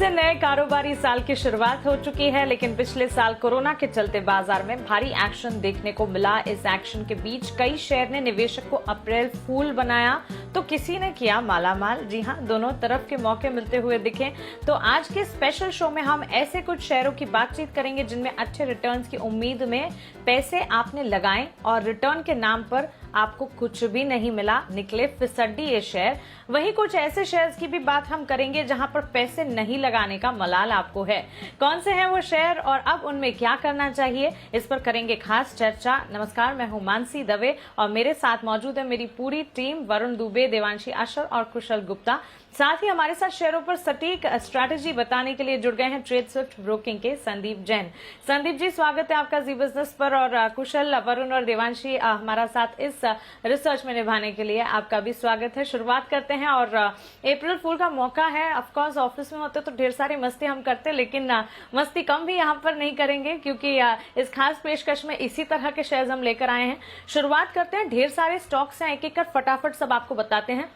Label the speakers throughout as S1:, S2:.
S1: से नए कारोबारी साल की शुरुआत हो चुकी है, लेकिन पिछले साल कोरोना के चलते बाजार में भारी एक्शन देखने को मिला। इस एक्शन के बीच कई शेयर ने निवेशक को अप्रैल फूल बनाया तो किसी ने किया मालामाल। जी हां, दोनों तरफ के मौके मिलते हुए दिखे। तो आज के स्पेशल शो में हम ऐसे कुछ शेयरों की बातचीत करेंगे जिनमें अच्छे रिटर्न्स की उम्मीद में पैसे आपने लगाए और रिटर्न के नाम पर आपको कुछ भी नहीं मिला, निकले फिसड्डी ये शेयर। वही कुछ ऐसे शेयर्स की भी बात हम करेंगे जहां पर पैसे नहीं लगाने का मलाल आपको है। कौन से हैं वो शेयर और अब उनमें क्या करना चाहिए, इस पर करेंगे खास चर्चा। नमस्कार, मैं हूं मानसी दवे और मेरे साथ मौजूद है मेरी पूरी टीम, वरुण दुबे, देवांशी आशर और कुशल गुप्ता। साथ ही हमारे साथ शेयरों पर सटीक स्ट्रैटेजी बताने के लिए जुड़ गए हैं ट्रेड स्विफ्ट ब्रोकिंग के संदीप जैन। संदीप जी, स्वागत है आपका जी बिजनेस पर। और कुशल, वरुण और देवांशी हमारा साथ इस रिसर्च में निभाने के लिए आपका भी स्वागत है। शुरुआत करते हैं और अप्रैल फूल का मौका है। ऑफकोर्स ऑफिस में होते तो ढेर सारी मस्ती हम करते, लेकिन मस्ती कम भी यहाँ पर नहीं करेंगे क्योंकि इस खास पेशकश में इसी तरह के शेयर्स हम लेकर आए हैं। शुरुआत करते हैं, ढेर सारे स्टॉक्स हैं, एक एक कर फटाफट सब आपको बताते हैं।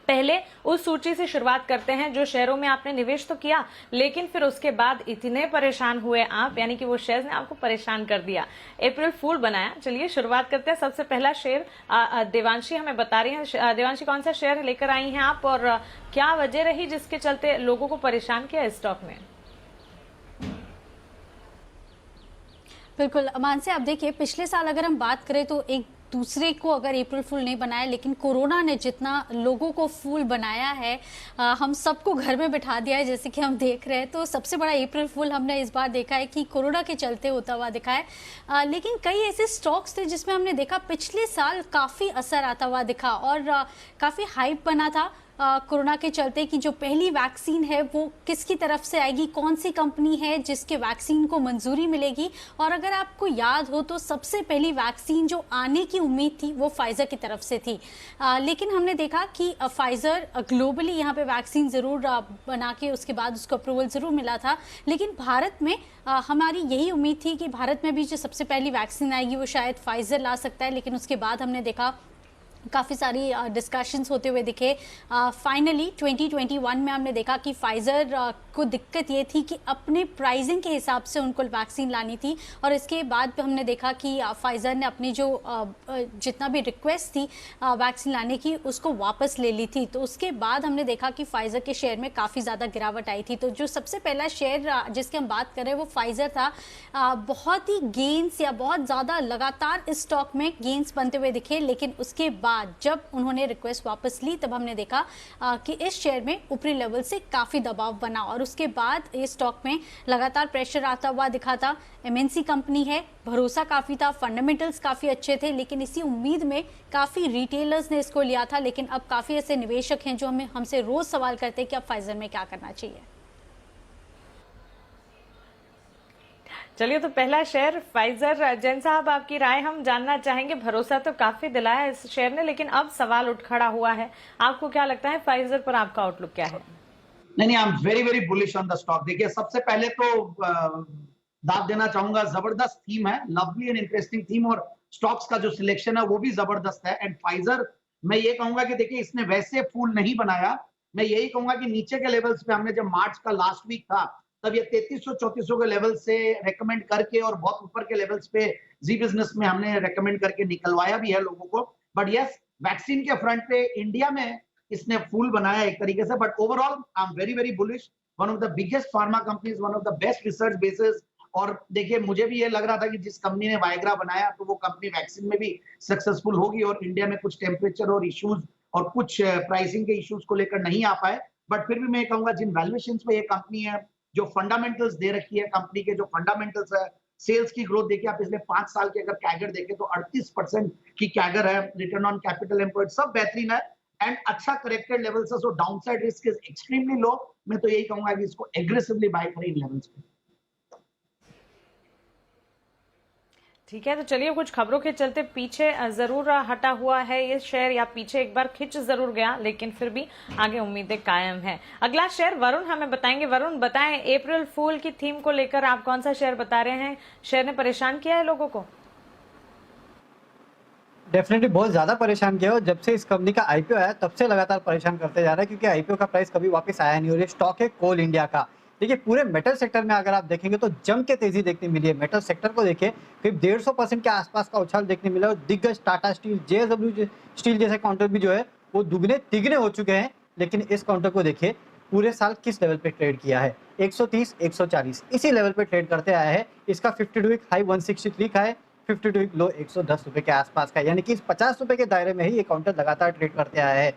S1: पहले उस सूची से शुरुआत करते हैं जो शेयरों में आपने निवेश तो किया, लेकिन फिर उसके बाद इतने परेशान हुए आप, यानी कि वो शेयर्स ने आपको परेशान कर दिया, अप्रैल फूल बनाया। चलिए शुरुआत करते हैं। सबसे पहला शेयर देवांशी हमें बता रही हैं। देवांशी, कौन सा शेयर लेकर आई हैं आप और क्या वजह रही जिसके चलते लोगों को परेशान किया इस स्टॉक में?
S2: बिल्कुल मानसी, आप देखिए पिछले साल अगर हम बात करें तो एक दूसरे को अगर अप्रैल फूल नहीं बनाया, लेकिन कोरोना ने जितना लोगों को फूल बनाया है, हम सबको घर में बिठा दिया है जैसे कि हम देख रहे हैं। तो सबसे बड़ा अप्रैल फूल हमने इस बार देखा है कि कोरोना के चलते होता हुआ दिखा है। लेकिन कई ऐसे स्टॉक्स थे जिसमें हमने देखा पिछले साल काफ़ी असर आता हुआ दिखा और काफ़ी हाइप बना था कोरोना के चलते कि जो पहली वैक्सीन है वो किसकी तरफ से आएगी, कौन सी कंपनी है जिसके वैक्सीन को मंजूरी मिलेगी। और अगर आपको याद हो तो सबसे पहली वैक्सीन जो आने की उम्मीद थी वो फाइजर की तरफ से थी। लेकिन हमने देखा कि फाइजर ग्लोबली यहाँ पे वैक्सीन ज़रूर बना के उसके बाद उसको अप्रूवल ज़रूर मिला था, लेकिन भारत में हमारी यही उम्मीद थी कि भारत में भी जो सबसे पहली वैक्सीन आएगी वो शायद फाइजर ला सकता है। लेकिन उसके बाद हमने देखा काफ़ी सारी डिस्कशंस होते हुए दिखे। फाइनली 2021 में हमने देखा कि फाइजर को दिक्कत ये थी कि अपने प्राइसिंग के हिसाब से उनको वैक्सीन लानी थी और इसके बाद हमने देखा कि फाइजर ने अपनी जो जितना भी रिक्वेस्ट थी वैक्सीन लाने की उसको वापस ले ली थी। तो उसके बाद हमने देखा कि फाइजर के शेयर में काफ़ी ज़्यादा गिरावट आई थी। तो जो सबसे पहला शेयर जिसकी हम बात कर रहे हैं वो फाइजर था। बहुत ही गेंस या बहुत ज़्यादा लगातार इस स्टॉक में गेंस बनते हुए दिखे, लेकिन उसके बाद जब उन्होंने रिक्वेस्ट वापस ली तब हमने देखा कि इस शेयर में ऊपरी लेवल से काफ़ी दबाव बना और उसके बाद इस स्टॉक में लगातार प्रेशर आता हुआ दिखा था। एमएनसी कंपनी है, भरोसा काफ़ी था, फंडामेंटल्स काफ़ी अच्छे थे, लेकिन इसी उम्मीद में काफ़ी रिटेलर्स ने इसको लिया था। लेकिन अब काफ़ी ऐसे निवेशक हैं जो हमसे रोज़ सवाल करते हैं कि अब फाइजर में क्या करना चाहिए।
S1: चलिए, तो पहला शेयर फाइजर। जैन साहब, आपकी राय हम जानना चाहेंगे। भरोसा तो काफी दिलाया इस शेयर ने, लेकिन अब सवाल उठ खड़ा हुआ है। आपको क्या लगता है फाइजर पर आपका आउटलुक क्या है?
S3: नहीं, I am very very bullish on the stock. देखिए, सबसे पहले तो दाद देना चाहूंगा, जबरदस्त थीम है, लवली एंड इंटरेस्टिंग थीम, और स्टॉक्स का जो सिलेक्शन है वो भी जबरदस्त है। एंड फाइजर, मैं ये कहूंगा कि देखिए इसने वैसे फूल नहीं बनाया। मैं यही कहूंगा कि नीचे के लेवल्स पे हमने जब मार्च का लास्ट वीक था तब ये 3300-3400 के लेवल से रेकमेंड करके और बहुत ऊपर के लेवल्स पे जी बिजनेस में हमने रेकमेंड करके निकलवाया भी है लोगों को। बट यस, वैक्सीन के फ्रंट पे इंडिया में इसने फूल बनाया एक तरीके से। But overall I am very very bullish. One of the biggest pharma companies, one of the best research basis. और देखिए, मुझे भी ये लग रहा था कि जिस कंपनी ने वायग्रा बनाया तो वो कंपनी वैक्सीन में भी सक्सेसफुल होगी, और इंडिया में कुछ टेम्परेचर और इश्यूज और कुछ प्राइसिंग के इश्यूज को लेकर नहीं आ पाए। बट फिर भी मैं कहूंगा जिन वैल्यूएशंस पे ये कंपनी है, जो फंडामेंटल्स दे रखी है कंपनी के, जो फंडामेंटल्स है, सेल्स की ग्रोथ देखिए आप पिछले 5 साल के अगर कैगर देखें तो 38% की कैगर है, रिटर्न ऑन कैपिटल एम्प्लॉयड सब बेहतरीन है एंड अच्छा करेक्टेड लेवल से, so downside risk is extremely low. मैं तो यही कहूंगा कि इसको एग्रेसिवली बाय करें इन लेवल्स पे।
S1: ठीक है, तो चलिए, कुछ खबरों के चलते पीछे जरूर हटा हुआ है ये शेयर, या पीछे एक बार खिंच जरूर गया, लेकिन फिर भी आगे उम्मीदें कायम हैं। अगला शेयर वरुण हमें बताएंगे। वरुण, बताएं, अप्रैल फूल की थीम को लेकर आप कौन सा शेयर बता रहे हैं? शेयर ने परेशान किया है लोगों को?
S4: डेफिनेटली बहुत ज्यादा परेशान किया, और जब से इस कंपनी का आईपीओ आया तब से लगातार परेशान करते जा रहा है, क्योंकि आईपीओ का प्राइस कभी वापस आया नहीं। और ये स्टॉक है कोल इंडिया का, देखिए पूरे मेटल सेक्टर में अगर आप देखेंगे तो जम के तेजी देखने मिली है। मेटल सेक्टर को देखिए करीब 150% के आसपास का उछाल देखने मिला और दिग्गज टाटा स्टील, जेएसडब्ल्यू स्टील जैसे काउंटर भी जो है वो दुगने तिगने हो चुके हैं। लेकिन इस काउंटर को देखिए पूरे साल किस लेवल पे ट्रेड किया है, 130, 140 इसी लेवल पे ट्रेड करते आया है। इसका 52 वीक हाई 163 का है, 52 वीक लो 110 रुपए के आसपास का, यानी कि इस 50 रुपए के दायरे में ही ये काउंटर लगातार ट्रेड करते आया है।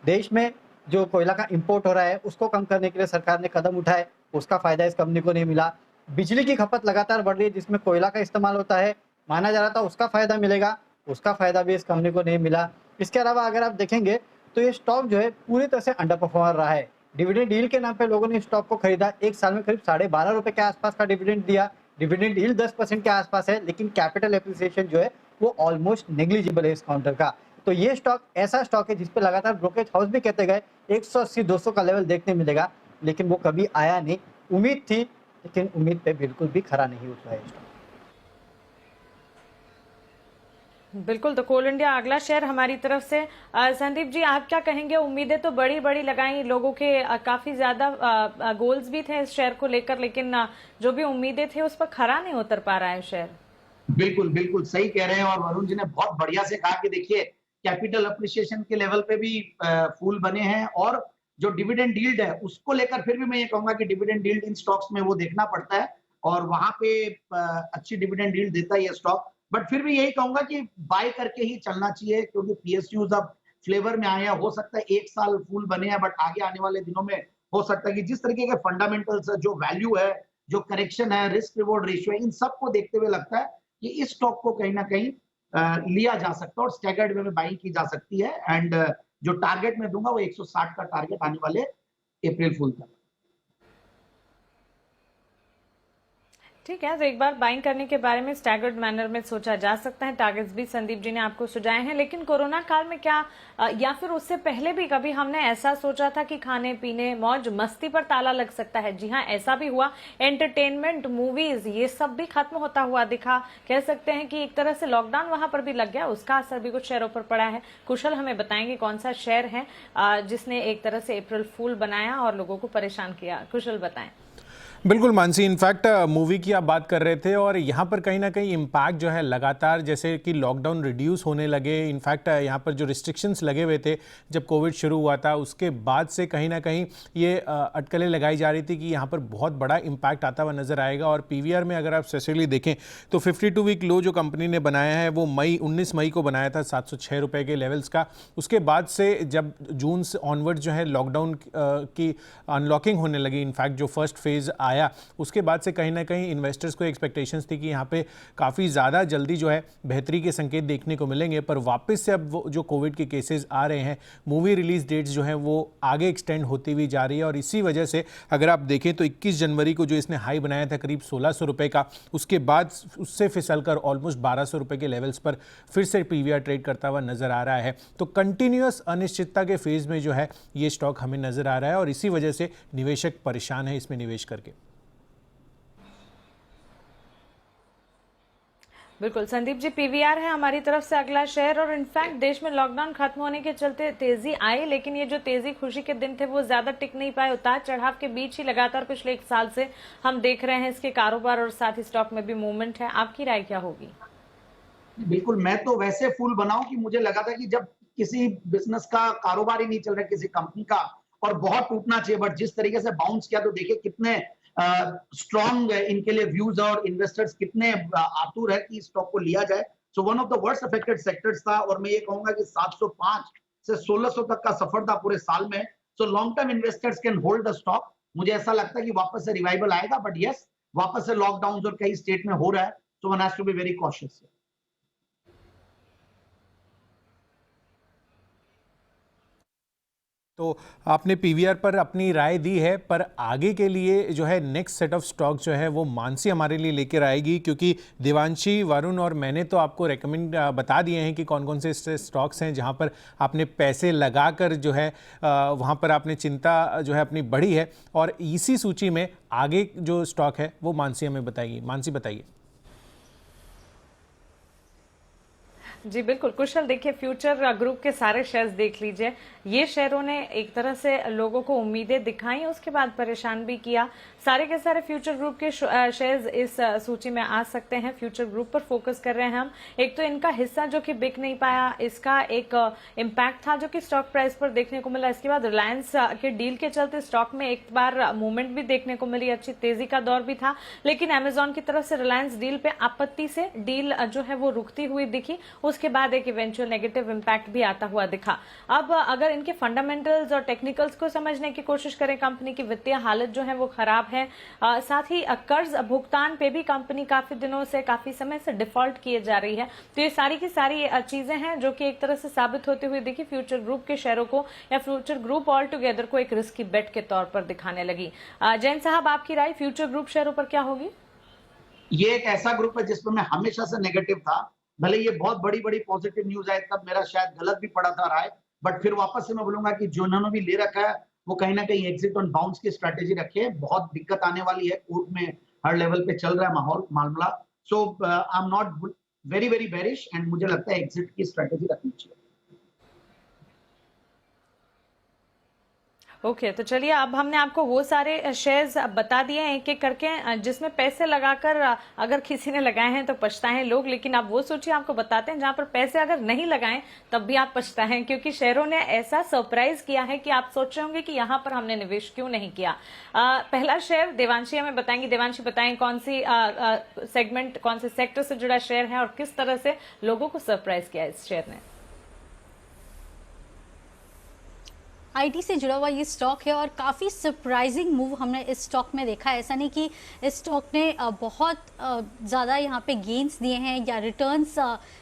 S4: देश में जो कोयला का इंपोर्ट हो रहा है उसको कम करने के लिए सरकार ने कदम उठाए, उसका फायदा इस कंपनी को नहीं मिला। बिजली की खपत लगातार बढ़ रही है जिसमें कोयला का इस्तेमाल होता है, माना जा रहा था उसका फायदा मिलेगा, उसका फायदा भी इस कंपनी को नहीं मिला। इसके अलावा अगर आप देखेंगे तो ये स्टॉक जो है पूरी तरह से अंडर परफॉर्मर रहा है। डिविडेंड डील के नाम पे लोगों ने स्टॉक को खरीदा, एक साल में करीब 12.5 रुपए के आसपास का डिविडेंड दिया। डिविडेंड डील 10% के आसपास है, लेकिन कैपिटल एप्रिसिएशन जो है वो ऑलमोस्ट नेग्लिजिबल है इस काउंटर का। तो ये स्टॉक ऐसा स्टॉक है जिसपे लगातार ब्रोकरेज हाउस भी कहते गए 180-200 का लेवल देखने मिलेगा, लेकिन वो कभी आया नहीं। उम्मीद थी लेकिन उम्मीद पे बिल्कुल भी खरा नहीं उतरा है स्टॉक।
S1: बिल्कुल, तो कोल इंडिया अगला शेयर हमारी तरफ से। संदीप जी, आप क्या कहेंगे? उम्मीदें तो बड़ी बड़ी लगाई लोगों के, काफी ज्यादा गोल्स भी थे इस शेयर को लेकर, लेकिन जो भी उम्मीदें थे उस पर खरा नहीं उतर पा रहा है शेयर।
S3: बिल्कुल बिल्कुल सही कह रहे हैं और वरुण जी ने बहुत बढ़िया से कहा कि देखिए कैपिटल अप्रिसिएशन के लेवल पे भी फूल बने हैं और जो डिविडेंड यील्ड है उसको लेकर फिर भी मैं ये कहूंगा कि डिविडेंड यील्ड इन स्टॉक्स में वो देखना पड़ता है और वहां पे अच्छी डिविडेंड यील्ड देता है ये स्टॉक। बट फिर भी यही कहूंगा कि बाय करके ही चलना चाहिए क्योंकि पीएसयूज अब फ्लेवर में आए हैं। हो सकता है एक साल फूल बने हैं बट आगे आने वाले दिनों में हो सकता है कि जिस तरीके के फंडामेंटल्स है, जो वैल्यू है, जो करेक्शन है, रिस्क रिवॉर्ड रेशियो है, इन सबको देखते हुए लगता है कि इस स्टॉक को कहीं ना कहीं लिया जा सकता है और स्टैगर्ड वे में बाइंग की जा सकती है। एंड जो टारगेट मैं दूंगा वो 160 का टारगेट आने वाले अप्रैल फूल तक।
S1: ठीक है, तो एक बार बाइंग करने के बारे में स्टैगर्ड मैनर में सोचा जा सकता है। टारगेट्स भी संदीप जी ने आपको सुझाए हैं, लेकिन कोरोना काल में क्या या फिर उससे पहले भी कभी हमने ऐसा सोचा था कि खाने पीने मौज मस्ती पर ताला लग सकता है? जी हाँ, ऐसा भी हुआ। एंटरटेनमेंट, मूवीज, ये सब भी खत्म होता हुआ दिखा। कह सकते हैं कि एक तरह से लॉकडाउन वहां पर भी लग गया, उसका असर भी कुछ शेयरों पर पड़ा है। कुशल हमें बताएंगे कौन सा शेयर है जिसने एक तरह से अप्रैल फूल बनाया और लोगों को परेशान किया। कुशल बताएं।
S5: बिल्कुल मानसी, इनफैक्ट मूवी की आप बात कर रहे थे और यहाँ पर कहीं ना कहीं इम्पैक्ट जो है लगातार, जैसे कि लॉकडाउन रिड्यूस होने लगे, इनफैक्ट यहाँ पर जो रिस्ट्रिक्शंस लगे हुए थे जब कोविड शुरू हुआ था उसके बाद से कहीं ना कहीं ये अटकलें लगाई जा रही थी कि यहाँ पर बहुत बड़ा इम्पैक्ट आता हुआ नज़र आएगा। और पीवीआर में अगर आप स्पेशली देखें तो 52 वीक लो जो कंपनी ने बनाया है वो 19 मई को बनाया था 706 रुपये के लेवल्स का। उसके बाद से जब जून से ऑनवर्ड जो है लॉकडाउन की अनलॉकिंग होने लगी, इनफैक्ट जो फर्स्ट फेज़ आया उसके बाद से कहीं ना कहीं इन्वेस्टर्स को एक्सपेक्टेशंस थी कि यहाँ पे काफ़ी ज़्यादा जल्दी जो है बेहतरी के संकेत देखने को मिलेंगे। पर वापस से अब वो जो कोविड के केसेस आ रहे हैं, मूवी रिलीज डेट्स जो हैं वो आगे एक्सटेंड होती हुई जा रही है और इसी वजह से अगर आप देखें तो 21 जनवरी को जो इसने हाई बनाया था करीब 1600 रुपये का, उसके बाद उससे फिसल कर ऑलमोस्ट 1200 रुपये के लेवल्स पर फिर से पीवीआर ट्रेड करता हुआ नजर आ रहा है। तो कंटिन्यूअस अनिश्चितता के फेज़ में जो है ये स्टॉक हमें नजर आ रहा है और इसी वजह से निवेशक परेशान है इसमें निवेश करके।
S1: बिल्कुल संदीप जी, पीवीआर है हमारी तरफ से अगला शेयर। और इनफैक्ट देश में लॉकडाउन खत्म होने के चलते तेजी आई, लेकिन ये जो तेजी खुशी के दिन थे वो ज्यादा टिक नहीं पाए। उतार चढ़ाव के बीच ही लगातार पिछले एक साल से हम देख रहे हैं इसके कारोबार और साथ ही स्टॉक में भी मूवमेंट है। आपकी राय क्या होगी?
S3: बिल्कुल, मैं तो वैसे फूल बनाऊं कि मुझे लगा था कि जब किसी बिजनेस का कारोबार ही नहीं चल रहा है, किसी कंपनी का, और बहुत टूटना चाहिए, बट जिस तरीके से बाउंस किया तो देखिए कितने स्ट्रॉन्ग इनके लिए व्यूज और इन्वेस्टर्स कितने आतुर है कि स्टॉक को लिया जाए। So one of the worst affected sectors था और मैं ये कहूंगा कि 705 से 1600 तक का सफर था पूरे साल में। So long term investors can hold the stock. मुझे ऐसा लगता है कि वापस से रिवाइवल आएगा, बट यस, वापस से लॉकडाउन और कई स्टेट में हो रहा है, so one has to be very cautious.
S5: तो आपने पीवीआर पर अपनी राय दी है, पर आगे के लिए जो है नेक्स्ट सेट ऑफ स्टॉक जो है वो मानसी हमारे लिए लेकर आएगी, क्योंकि देवांशी, वरुण और मैंने तो आपको रेकमेंड बता दिए हैं कि कौन कौन से स्टॉक्स हैं जहां पर आपने पैसे लगाकर जो है वहां पर आपने चिंता जो है अपनी बढ़ी है। और इसी सूची में आगे जो स्टॉक है वो मानसी हमें बताइए। मानसी बताइए।
S1: जी बिल्कुल कुशल, देखिए फ्यूचर ग्रुप के सारे शेयर्स देख लीजिए, ये शेयरों ने एक तरह से लोगों को उम्मीदें दिखाई, उसके बाद परेशान भी किया। सारे के सारे फ्यूचर ग्रुप के शेयर्स इस सूची में आ सकते हैं। फ्यूचर ग्रुप पर फोकस कर रहे हैं हम। एक तो इनका हिस्सा जो कि बिक नहीं पाया, इसका एक इम्पैक्ट था जो कि स्टॉक प्राइस पर देखने को मिला। इसके बाद रिलायंस के डील के चलते स्टॉक में एक बार मूवमेंट भी देखने को मिली, अच्छी तेजी का दौर भी था, लेकिन अमेजॉन की तरफ से रिलायंस डील पे आपत्ति से डील जो है वो रुकती हुई दिखी। उसके बाद एक इवेंचुअल नेगेटिव इम्पैक्ट भी आता हुआ दिखा। अब अगर इनके फंडामेंटल्स और टेक्निकल्स को समझने की कोशिश करें, कंपनी की वित्तीय हालत जो है वो खराब है, साथ ही कर्ज भुगतान पे भी कंपनी काफी दिनों से, काफी समय से डिफॉल्ट किए जा रही है। तो ये सारी की सारी चीजें हैं जो कि एक तरह से साबित होती हुई दिखी फ्यूचर ग्रुप के शेयरों को, या फ्यूचर ग्रुप ऑल टुगेदर को एक रिस्की बेट के तौर पर दिखाने लगी। जैन साहब, आपकी राय फ्यूचर ग्रुप शेयरों पर क्या होगी?
S3: ये एक ऐसा ग्रुप है जिसमें मैं हमेशा से नेगेटिव था, भले ये बहुत बड़ी बड़ी पॉजिटिव न्यूज आए तब मेरा शायद गलत भी पड़ा था राय, बट फिर वापस से मैं बोलूंगा कि जो उन्होंने भी ले रखा है वो कहीं ना कहीं एग्जिट ऑन बाउंस की स्ट्रेटेजी रखे। बहुत दिक्कत आने वाली है, कोर्ट में हर लेवल पे चल रहा है मामला। So I am not very very bearish and मुझे लगता है एग्जिट की स्ट्रेटेजी रखनी चाहिए।
S1: ओके तो चलिए, अब हमने आपको वो सारे शेयर्स बता दिए हैं एक एक करके जिसमें पैसे लगाकर अगर किसी ने लगाए हैं तो पछताएं लोग, लेकिन आप वो सोचिए, आपको बताते हैं जहां पर पैसे अगर नहीं लगाएं तब भी आप पछताएं, क्योंकि शेयरों ने ऐसा सरप्राइज किया है कि आप सोच रहे होंगे कि यहां पर हमने निवेश क्यों नहीं किया। पहला शेयर देवांशी हमें बताएंगी। देवांशी, बताएं कौन सी सेगमेंट, कौन से सेक्टर से जुड़ा शेयर है और किस तरह से लोगों को सरप्राइज किया इस शेयर ने?
S2: आईटी से जुड़ा हुआ ये स्टॉक है और काफ़ी सरप्राइजिंग मूव हमने इस स्टॉक में देखा है। ऐसा नहीं कि इस स्टॉक ने बहुत ज़्यादा यहाँ पे गेन्स दिए हैं या रिटर्न्स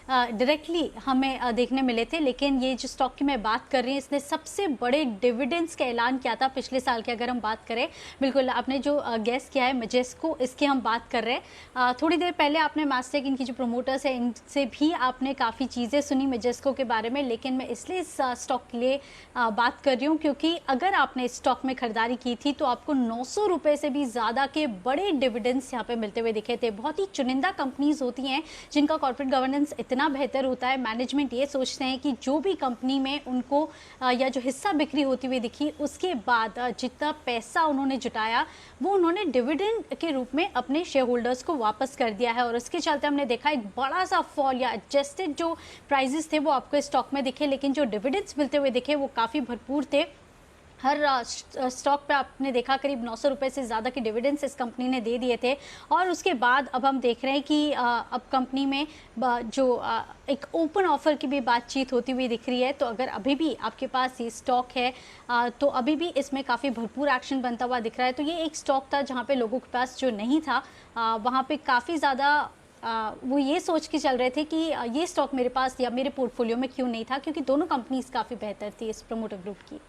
S2: डायरेक्टली हमें देखने मिले थे, लेकिन ये जो स्टॉक की मैं बात कर रही हूँ इसने सबसे बड़े डिविडेंड्स का ऐलान किया था पिछले साल के। अगर हम बात करें, बिल्कुल आपने जो गेस किया है मैजेस्को, इसकी हम बात कर रहे हैं। थोड़ी देर पहले आपने मास्टेक, इनकी जो प्रोमोटर्स है, इनसे भी आपने काफ़ी चीज़ें सुनी मैजेस्को के बारे में, लेकिन मैं इसलिए इस स्टॉक के लिए बात कर रही हूँ क्योंकि अगर आपने इस स्टॉक में खरीदारी की थी तो आपको 900 रुपये से भी ज़्यादा के बड़े डिविडेंड्स यहाँ पे मिलते हुए दिखे थे। बहुत ही चुनिंदा कंपनीज होती हैं जिनका कॉर्पोरेट गवर्नेंस इतना बेहतर होता है, मैनेजमेंट ये सोचते हैं कि जो भी कंपनी में उनको या जो हिस्सा बिक्री होती हुई दिखी उसके बाद जितना पैसा उन्होंने जुटाया वो उन्होंने डिविडेंड के रूप में अपने शेयर होल्डर्स को वापस कर दिया है। और उसके चलते हमने देखा एक बड़ा सा फॉल या एडजस्टेड जो प्राइजेस थे वो आपको स्टॉक में दिखे, लेकिन जो डिविडेंड्स मिलते हुए दिखे वो काफ़ी भरपूर थे। हर स्टॉक पे आपने देखा करीब 900 रुपये से ज़्यादा के डिविडेंड्स इस कंपनी ने दे दिए थे। और उसके बाद अब हम देख रहे हैं कि अब कंपनी में जो एक ओपन ऑफर की भी बातचीत होती हुई दिख रही है। तो अगर अभी भी आपके पास ये स्टॉक है तो अभी भी इसमें काफ़ी भरपूर एक्शन बनता हुआ दिख रहा है। तो ये एक स्टॉक था जहाँ पे लोगों के पास जो नहीं था वहाँ पे काफ़ी ज़्यादा वो ये सोच के चल रहे थे कि ये स्टॉक मेरे पास या मेरे पोर्टफोलियो में क्यों नहीं था, क्योंकि दोनों कंपनीज काफ़ी बेहतर थी इस प्रमोटर ग्रुप की।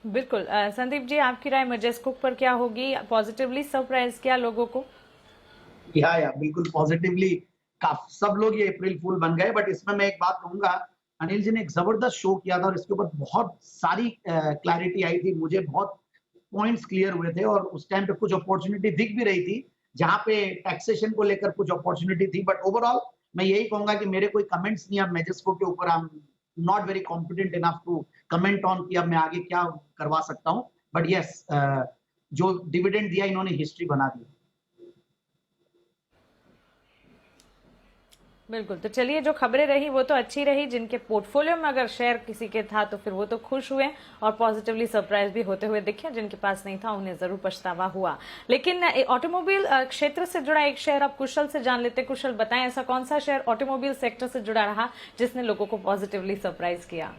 S1: बिल्कुल संदीप जी, आपकी राय मैजेस्को पर क्या होगी? पॉजिटिवली सरप्राइज किया लोगों को?
S3: या बिल्कुल पॉजिटिवली सब लोग ये अप्रैल फूल बन गए। बट इसमें मैं एक बात कहूंगा, अनिल जी ने एक जबरदस्त शो किया था और इसके ऊपर बहुत सारी क्लैरिटी आई थी, मुझे बहुत पॉइंट्स क्लियर हुए थे और उस टाइम पे कुछ अपॉर्चुनिटी दिख भी रही थी जहां पे टैक्सेशन को लेकर कुछ अपॉर्चुनिटी थी। बट ओवरऑल मैं यही कहूंगा कि मेरे कोई कमेंट्स नहीं अब मैजेस्को के ऊपर। I am not very competent enough to comment on कि अब मैं आगे क्या करवा सकता हूं। बट यस, जो डिविडेंड दिया इन्होंने हिस्ट्री बना दी।
S1: बिल्कुल, तो चलिए, जो खबरें रही वो तो अच्छी रही। जिनके पोर्टफोलियो में अगर शेयर किसी के था तो फिर वो तो खुश हुए और पॉजिटिवली सरप्राइज भी होते हुए दिखे। जिनके पास नहीं था उन्हें जरूर पछतावा हुआ। लेकिन ऑटोमोबाइल क्षेत्र से जुड़ा एक शेयर अब कुशल से जान लेते। कुशल, बताएं ऐसा कौन सा शेयर ऑटोमोबाइल सेक्टर से जुड़ा रहा जिसने लोगों को पॉजिटिवली सरप्राइज किया?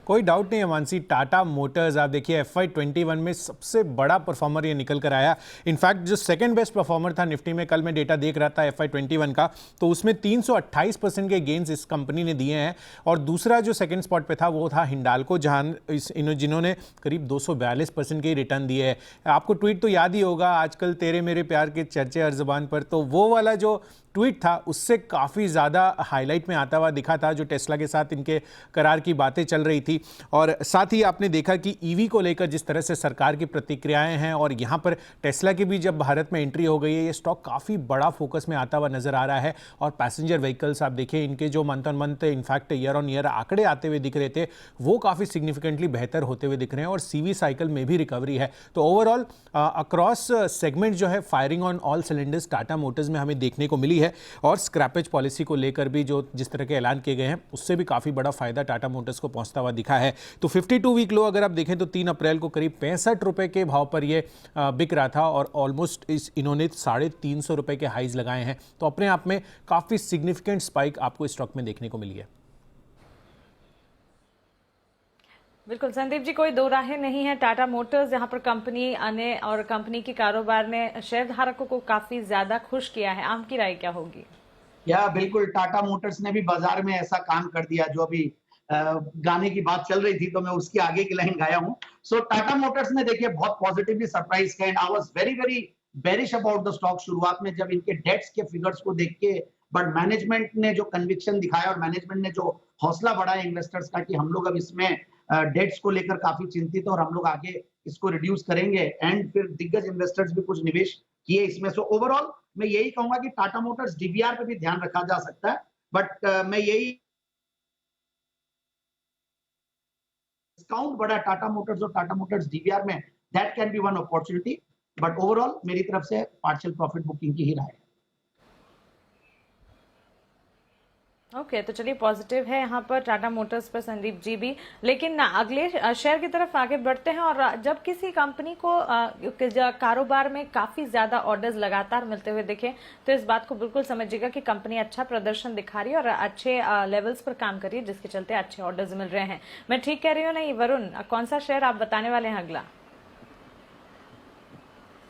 S5: कोई डाउट नहीं है मानसी, टाटा मोटर्स आप देखिए FY21 में सबसे बड़ा परफॉर्मर ये निकल कर आया। इनफैक्ट जो सेकंड बेस्ट परफॉर्मर था निफ्टी में, कल मैं डेटा देख रहा था FY21 का, तो उसमें 328% के गेंस इस कंपनी ने दिए हैं। और दूसरा जो सेकंड स्पॉट पे था वो था हिंडाल्को, जहां जिन्होंने करीब 242% के रिटर्न दिए हैं। आपको ट्वीट तो याद ही होगा, आजकल तेरे मेरे प्यार के चर्चे हर जुबान पर, तो वो वाला जो ट्वीट था उससे काफ़ी ज़्यादा हाईलाइट में आता हुआ दिखा था, जो टेस्ला के साथ इनके करार की बातें चल रही थी। थी। और साथ ही आपने देखा कि ईवी को लेकर जिस तरह से सरकार की प्रतिक्रियाएं हैं और यहाँ पर टेस्ला की भी जब भारत में एंट्री हो गई है, ये स्टॉक काफ़ी बड़ा फोकस में आता हुआ नजर आ रहा है। और पैसेंजर व्हीकल्स आप देखिए, इनके जो month on month in fact year on year आंकड़े आते हुए दिख रहे थे, वो काफ़ी सिग्निफिकेंटली बेहतर होते हुए दिख रहे हैं और सीवी साइकिल में भी रिकवरी है। तो ओवरऑल अक्रॉस सेगमेंट जो है firing on all cylinders Tata Motors में हमें देखने को मिली है। और स्क्रैपेज पॉलिसी को लेकर भी जो जिस तरह के ऐलान किए गए हैं, उससे भी काफ़ी बड़ा फायदा टाटा मोटर्स को पहुंचता हुआ दिखा है। तो 52 वीक लो अगर आप देखें तो 3 अप्रैल को करीब 65 रुपए के भाव पर ये बिक रहा था और ऑलमोस्ट इन्होंने 350 रुपए के हाइज लगाए हैं। तो अपने आप में काफ़ी सिग्निफिकेंट स्पाइक आपको स्टॉक में देखने को मिली है।
S1: बिल्कुल संदीप जी, कोई दो राहें नहीं है। टाटा मोटर्स यहाँ पर कंपनी आने और कंपनी के कारोबार ने शेयर धारकों को काफी ज्यादा खुश किया है। आपकी राय क्या होगी?
S3: या बिल्कुल, टाटा मोटर्स ने भी बाजार में ऐसा काम कर दिया जो अभी गाने की बात चल रही थी तो मैं उसकी आगे की लाइन गाया हूँ। सो टाटा मोटर्स ने देखिए बहुत पॉजिटिवली सरप्राइज किया and I was very very bearish about the stock शुरुआत में जब इनके डेट्स के फिगर्स को देख के, बट मैनेजमेंट ने जो कन्विक्शन दिखाया और मैनेजमेंट ने जो हौसला बढ़ाया इन्वेस्टर्स का कि हम लोग अब इसमें डेट्स को लेकर काफी चिंतित है और हम लोग आगे इसको रिड्यूस करेंगे, एंड फिर दिग्गज इन्वेस्टर्स भी कुछ निवेश किए इसमें। सो ओवरऑल मैं यही कहूंगा कि टाटा मोटर्स डीबीआर पे भी ध्यान रखा जा सकता है, बट मैं यही डिस्काउंट बढ़ा टाटा मोटर्स और टाटा मोटर्स डीबीआर में, that can be one opportunity, but overall मेरी तरफ से पार्शियल प्रॉफिट बुकिंग की ही राय है।
S1: ओके, तो चलिए पॉजिटिव है यहाँ पर टाटा मोटर्स पर संदीप जी भी। लेकिन अगले शेयर की तरफ आगे बढ़ते हैं। और जब किसी कंपनी को कारोबार में काफी ज्यादा ऑर्डर्स लगातार मिलते हुए दिखे तो इस बात को बिल्कुल समझिएगा कि कंपनी अच्छा प्रदर्शन दिखा रही है और अच्छे लेवल्स पर काम कर रही है, जिसके चलते अच्छे ऑर्डर्स मिल रहे हैं। मैं ठीक कह रही हूँ नहीं वरुण? कौन सा शेयर आप बताने वाले हैं अगला?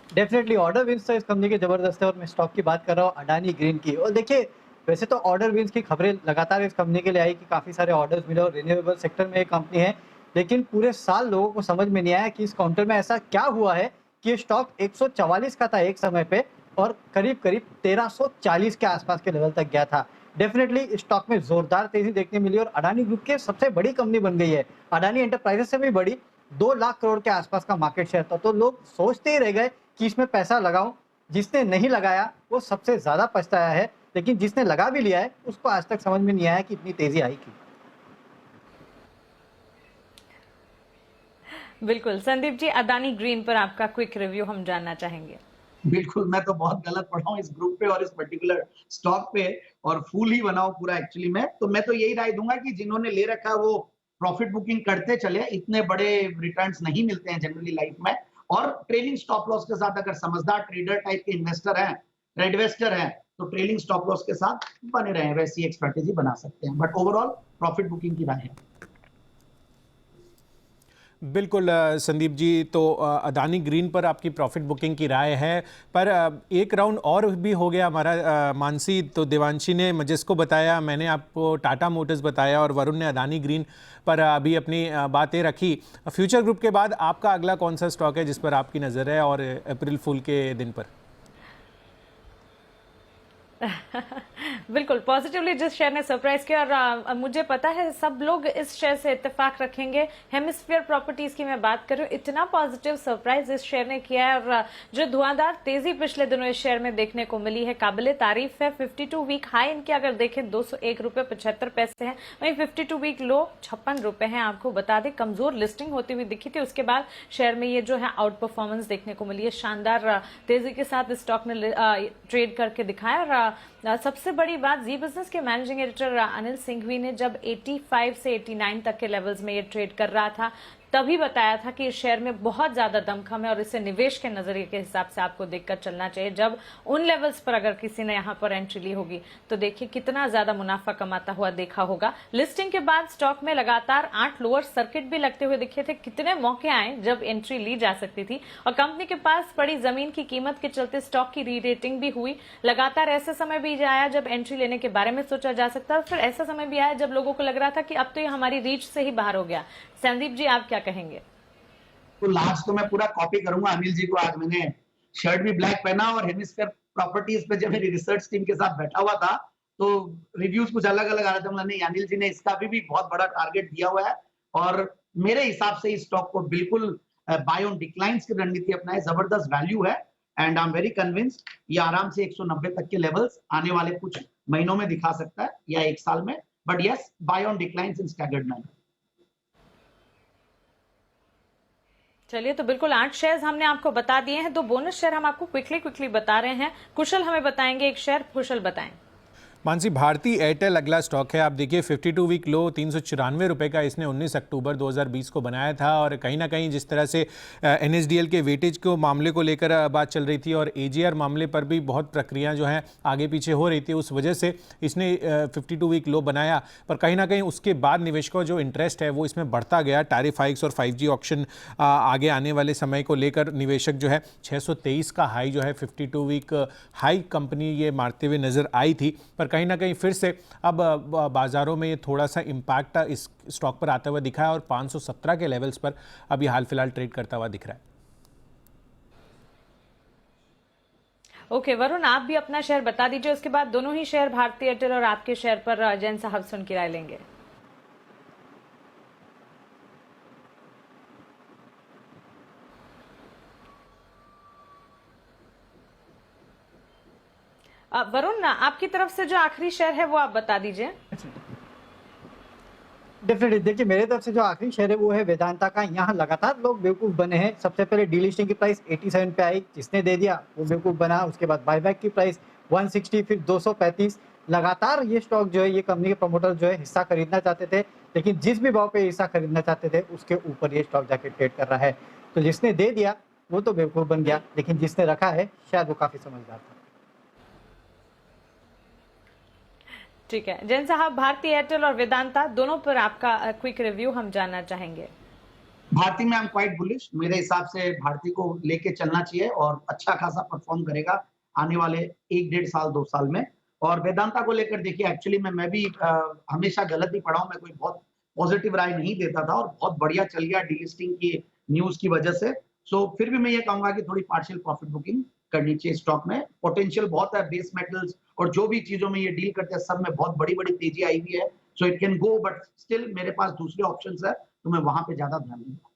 S4: डेफिनेटली ऑर्डर विंस तो इस कंपनी के जबरदस्त है और मैं स्टॉक की बात कर रहा हूँ अडानी ग्रीन की। और देखिए, वैसे तो ऑर्डर विंस की खबरें लगातार इस कंपनी के लिए आई कि काफ़ी सारे ऑर्डर्स मिले और रिन्यूएबल सेक्टर में एक कंपनी है, लेकिन पूरे साल लोगों को समझ में नहीं आया कि इस काउंटर में ऐसा क्या हुआ है कि ये स्टॉक 144 का था एक समय पे और करीब करीब 1340 के आसपास के लेवल तक गया था। डेफिनेटली स्टॉक में जोरदार तेजी देखने मिली और अडानी ग्रुप की सबसे बड़ी कंपनी बन गई है। अडानी एंटरप्राइजेस से भी बड़ी 2 लाख करोड़ के आसपास का मार्केट शेयर था। तो लोग सोचते ही रह गए कि इसमें पैसा लगाऊं। जिसने नहीं लगाया वो सबसे ज्यादा पछताया है, लेकिन जिसने लगा भी लिया है उसको आज तक समझ में नहीं आया कि इतनी तेजी आई क्यों।
S1: बिल्कुल संदीप जी, अदानी ग्रीन पर आपका क्विक रिव्यू हम जानना चाहेंगे।
S3: बिल्कुल, मैं तो बहुत गलत पढ़ा हूँ इस ग्रुप पे और इस पर्टिकुलर स्टॉक पे और फूल ही बनाओ पूरा एक्चुअली में। तो मैं तो यही राय दूंगा कि जिन्होंने ले रखा है वो प्रॉफिट बुकिंग करते चले, इतने बड़े रिटर्न्स नहीं मिलते हैं जनरली लाइफ में। और ट्रेलिंग स्टॉप लॉस के साथ अगर समझदार ट्रेडर टाइप के इन्वेस्टर हैं, ट्रेडवेस्टर हैं, तो ट्रेलिंग स्टॉप लॉस के साथ बने रहे, वैसी एक स्ट्रेटेजी बना सकते हैं, बट ओवरऑल प्रॉफिट बुकिंग की राय है।
S5: बिल्कुल संदीप जी, तो अदानी ग्रीन पर आपकी प्रॉफिट बुकिंग की राय है, पर एक राउंड और भी हो गया हमारा मानसी। तो देवांशी ने जिसको बताया, मैंने आपको टाटा मोटर्स बताया और वरुण ने अदानी ग्रीन पर अभी अपनी बातें रखी। फ्यूचर ग्रुप के बाद आपका अगला कौन सा स्टॉक है जिस पर आपकी नज़र है और अप्रैल फूल के दिन पर?
S1: बिल्कुल पॉजिटिवली जिस शेयर ने सरप्राइज किया, और मुझे पता है सब लोग इस शेयर से इत्तेफाक रखेंगे। हेमिस्फीयर प्रॉपर्टीज की मैं बात कर रही हूँ, इतना पॉजिटिव सरप्राइज इस शेयर ने किया है और जो धुआंधार तेजी पिछले दिनों इस शेयर में देखने को मिली है काबिले तारीफ है। 52 वीक हाई इनके अगर देखें 201 रुपए 75 पैसे हैं, वहीं 52 वीक लो 56 रुपए हैं। आपको बता दें कमजोर लिस्टिंग होती हुई दिखी थी, उसके बाद शेयर में ये जो है आउट परफॉर्मेंस देखने को मिली है। शानदार तेजी के साथ स्टॉक ने ट्रेड करके दिखाया। और सबसे बड़ी बात, जी बिजनेस के मैनेजिंग एडिटर अनिल सिंघवी ने जब 85 से 89 तक के लेवल्स में ये ट्रेड कर रहा था तभी बताया था कि इस शेयर में बहुत ज्यादा दमखम है और इसे निवेश के नजरिए के हिसाब से आपको देखकर चलना चाहिए। जब उन लेवल्स पर अगर किसी ने यहाँ पर एंट्री ली होगी तो देखिए कितना ज्यादा मुनाफा कमाता हुआ देखा होगा। लिस्टिंग के बाद स्टॉक में लगातार 8 लोअर सर्किट भी लगते हुए दिखे थे। कितने मौके आए जब एंट्री ली जा सकती थी और कंपनी के पास पड़ी जमीन की कीमत के चलते स्टॉक की री रेटिंग भी हुई। लगातार ऐसा समय भी आया जब एंट्री लेने के बारे में सोचा जा सकता है, फिर ऐसा समय भी आया जब लोगों को लग रहा था कि अब तो ये हमारी रीच से ही बाहर हो गया। संदीप जी आप क्या कहेंगे?
S3: तो लास्ट तो मैं पूरा कॉपी करूंगा अनिल जी को। आज मैंने शर्ट भी ब्लैक पहना और हेमिस्फीयर प्रॉपर्टीज पे जब मेरी रिसर्च टीम के साथ बैठा हुआ था तो रिव्यूज कुछ अलग अलग आ रहे थे। नहीं, अनिल जी ने इसका भी बहुत बड़ा टारगेट दिया हुआ है और मेरे हिसाब से इस स्टॉक को बिल्कुल बाय ऑन डिक्लाइंस की रणनीति अपनाए, जबरदस्त वैल्यू है and I am very convinced ये आराम से 190 तक के लेवल्स आने वाले कुछ महीनों में दिखा सकता है या एक साल में, but yes by on declines in staggered manner.
S1: चलिए, तो बिल्कुल 8 शेयर्स हमने आपको बता दिए हैं। 2 बोनस शेयर हम आपको क्विकली बता रहे हैं। कुशल हमें बताएंगे एक शेयर। कुशल बताएं।
S5: मानसी, भारती एयरटेल अगला स्टॉक है। आप देखिए 52 वीक लो 394 रुपये का इसने 19 अक्टूबर 2020 को बनाया था और कहीं ना कहीं जिस तरह से NSDL के वेटेज को मामले को लेकर बात चल रही थी और AGR मामले पर भी बहुत प्रक्रिया जो है आगे पीछे हो रही थी, उस वजह से इसने 52 वीक लो बनाया। पर कहीं ना कहीं उसके बाद निवेशकों का जो इंटरेस्ट है वो इसमें बढ़ता गया। टैरिफ हाइक्स और 5G ऑक्शन आगे आने वाले समय को लेकर निवेशक जो है 623 का हाई जो है 52 वीक हाई कंपनी ये मारते हुए नजर आई थी। पर कहीं ना कहीं फिर से अब बाजारों में ये थोड़ा सा इम्पैक्ट इस स्टॉक पर आता हुआ दिखा है और 517 के लेवल्स पर अभी हाल फिलहाल ट्रेड करता हुआ दिख रहा है।
S1: ओके वरुण, आप भी अपना शेयर बता दीजिए, उसके बाद दोनों ही शेयर भारती एयरटेल और आपके शेयर पर जैन साहब से उनकी राय लेंगे। वरुण, आपकी तरफ से जो आखिरी शेयर है वो आप बता दीजिए।
S4: डेफिनेटली देखिए, मेरे तरफ से जो आखिरी शेयर है वो है वेदांता का। यहाँ लगातार लोग बेवकूफ बने हैं। सबसे पहले डीलिस्टिंग की प्राइस 87 पे आई, जिसने दे दिया वो बेवकूफ बना। उसके बाद बायबैक की प्राइस 160, फिर 235। लगातार ये स्टॉक जो है, ये कंपनी के प्रमोटर जो है हिस्सा खरीदना चाहते थे, लेकिन जिस भी भाव पे हिस्सा खरीदना चाहते थे उसके ऊपर ये स्टॉक जाके ट्रेड कर रहा है। तो जिसने दे दिया वो तो बेवकूफ बन गया, लेकिन जिसने रखा है शायद वो काफी समझदार था।
S1: ठीक है जैन साहब, भारती एयरटेल और वेदांता दोनों पर आपका क्विक रिव्यू हम जानना चाहेंगे।
S3: भारती में आई एम क्वाइट बुलिश। मेरे हिसाब से भारती को लेके चलना चाहिए और अच्छा खासा परफॉर्म करेगा आने वाले 1-1.5 साल 2 साल में। और वेदांता को लेकर देखिए, एक्चुअली मैं भी हमेशा गलत ही पढ़ा हूं। मैं कोई बहुत पॉजिटिव राय नहीं देता था और बहुत बढ़िया चल गया डीलिस्टिंग की न्यूज की वजह से। सो फिर भी मैं ये कहूंगा कि थोड़ी पार्शियल प्रॉफिट बुकिंग करनी चाहिए स्टॉक में। पोटेंशियल बहुत है, बेस मेटल्स और जो भी चीजों में ये डील करते हैं सब में बहुत बड़ी बड़ी तेजी आई हुई है। So it can go, but still मेरे पास दूसरे ऑप्शंस है तो मैं वहां पे ज्यादा ध्यान दूंगा।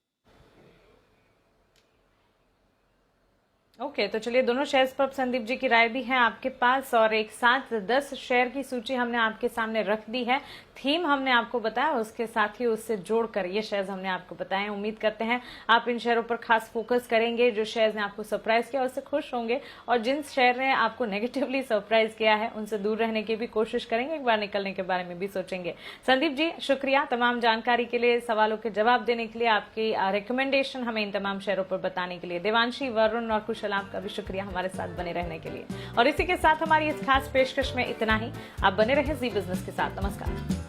S1: ओके तो चलिए, दोनों शेयर्स पर संदीप जी की राय भी है आपके पास और एक साथ 10 शेयर की सूची हमने आपके सामने रख दी है। थीम हमने आपको बताया, उसके साथ ही उससे जोड़कर ये शेयर्स हमने आपको बताए। उम्मीद करते हैं आप इन शेयरों पर खास फोकस करेंगे। जो शेयर्स ने आपको सरप्राइज किया उससे खुश होंगे और जिन शेयर ने आपको नेगेटिवली सरप्राइज किया है उनसे दूर रहने की भी कोशिश करेंगे, एक बार निकलने के बारे में भी सोचेंगे। संदीप जी शुक्रिया तमाम जानकारी के लिए, सवालों के जवाब देने के लिए, आपकी रिकमेंडेशन हमें इन तमाम शेयरों पर बताने के लिए। देवांशी, वरुण और कुशल, आपका भी शुक्रिया हमारे साथ बने रहने के लिए। और इसी के साथ हमारी इस खास पेशकश में इतना ही। आप बने रहे जी बिजनेस के साथ। नमस्कार।